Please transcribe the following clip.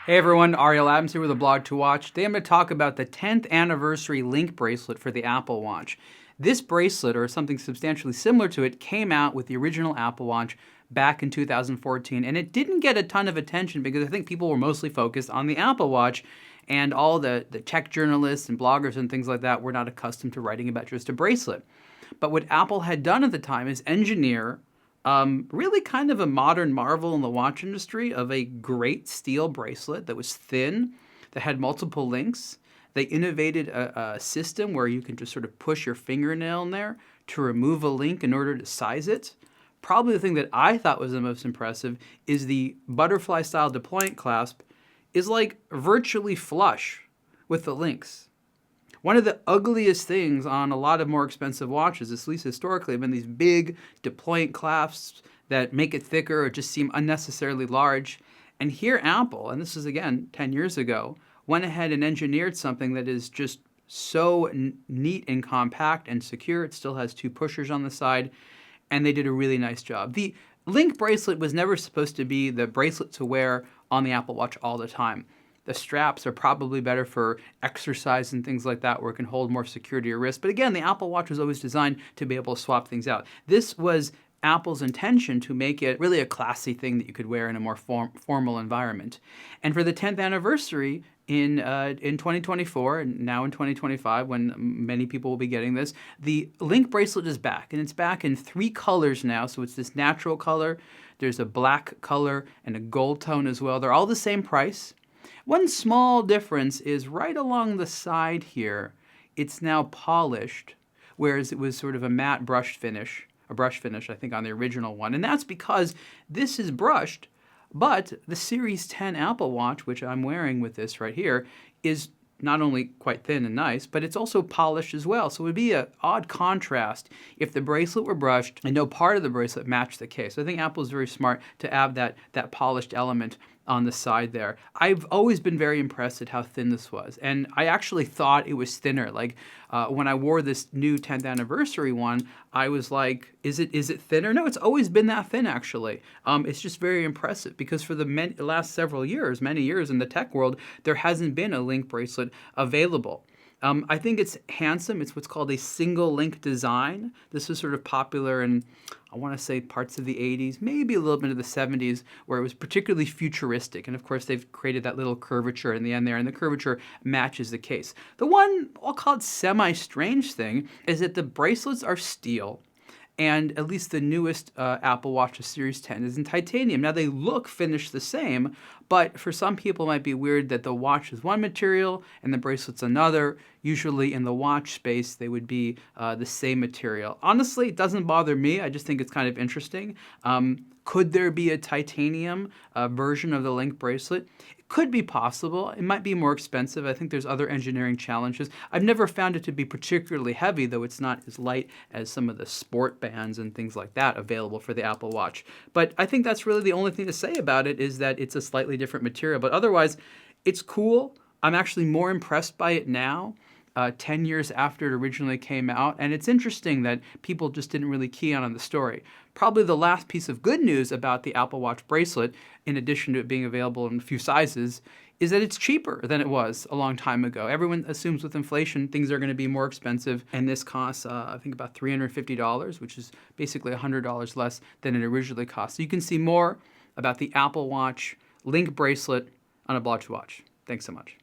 Hey everyone, Ariel Adams here with aBlogtoWatch. Today I'm going to talk about the 10th anniversary Link Bracelet for the Apple Watch. This bracelet, or something substantially similar to it, came out with the original Apple Watch back in 2014, and it didn't get a ton of attention because I think people were mostly focused on the Apple Watch, and all the tech journalists and bloggers and things like that were not accustomed to writing about just a bracelet. But what Apple had done at the time is engineer really kind of a modern marvel in the watch industry of a great steel bracelet that was thin, that had multiple links. They innovated a system where you can just sort of push your fingernail in there to remove a link in order to size it. Probably the thing that I thought was the most impressive is the butterfly-style deployment clasp is like virtually flush with the links. One of the ugliest things on a lot of more expensive watches, at least historically, have been these big deployant clasps that make it thicker or just seem unnecessarily large. And here Apple, and this is again 10 years ago, went ahead and engineered something that is just so neat and compact and secure. It still has two pushers on the side, and they did a really nice job. The Link bracelet was never supposed to be the bracelet to wear on the Apple Watch all the time. The straps are probably better for exercise and things like that where it can hold more secure to your wrist. But again, the Apple Watch was always designed to be able to swap things out. This was Apple's intention to make it really a classy thing that you could wear in a more formal environment. And for the 10th anniversary in 2024 and now in 2025, when many people will be getting this, the Link bracelet is back. And it's back in 3 colors now. So it's this natural color, there's a black color, and a gold tone as well. They're all the same price. One small difference is right along the side here, it's now polished, whereas it was sort of a matte brush finish, I think, on the original one. And that's because this is brushed, but the Series 10 Apple Watch, which I'm wearing with this right here, is not only quite thin and nice, but it's also polished as well. So it would be an odd contrast if the bracelet were brushed and no part of the bracelet matched the case. So I think Apple is very smart to add that polished element on the side there. I've always been very impressed at how thin this was. And I actually thought it was thinner. Like when I wore this new 10th anniversary one, I was like, is it thinner? No, it's always been that thin actually. It's just very impressive because for the last several years, many years in the tech world, there hasn't been a Link bracelet available. I think it's handsome. It's what's called a single link design. This was sort of popular in, I want to say, parts of the 80s, maybe a little bit of the 70s, where it was particularly futuristic. And of course, they've created that little curvature in the end there, and the curvature matches the case. The one, I'll call it semi-strange thing, is that the bracelets are steel. And at least the newest Apple Watch, the Series 10, is in titanium. Now, they look finished the same, but for some people it might be weird that the watch is one material and the bracelet's another. Usually in the watch space, they would be the same material. Honestly, it doesn't bother me. I just think it's kind of interesting. Could there be a titanium version of the Link bracelet? It could be possible. It might be more expensive. I think there's other engineering challenges. I've never found it to be particularly heavy, though it's not as light as some of the sport bands and things like that available for the Apple Watch. But I think that's really the only thing to say about it is that it's a slightly different material. But otherwise, it's cool. I'm actually more impressed by it now. 10 years after it originally came out. And it's interesting that people just didn't really key on the story. Probably the last piece of good news about the Apple Watch bracelet, in addition to it being available in a few sizes, is that it's cheaper than it was a long time ago. Everyone assumes with inflation things are going to be more expensive, and this costs, I think, about $350, which is basically $100 less than it originally cost. So you can see more about the Apple Watch Link bracelet on aBlogtoWatch. Thanks so much.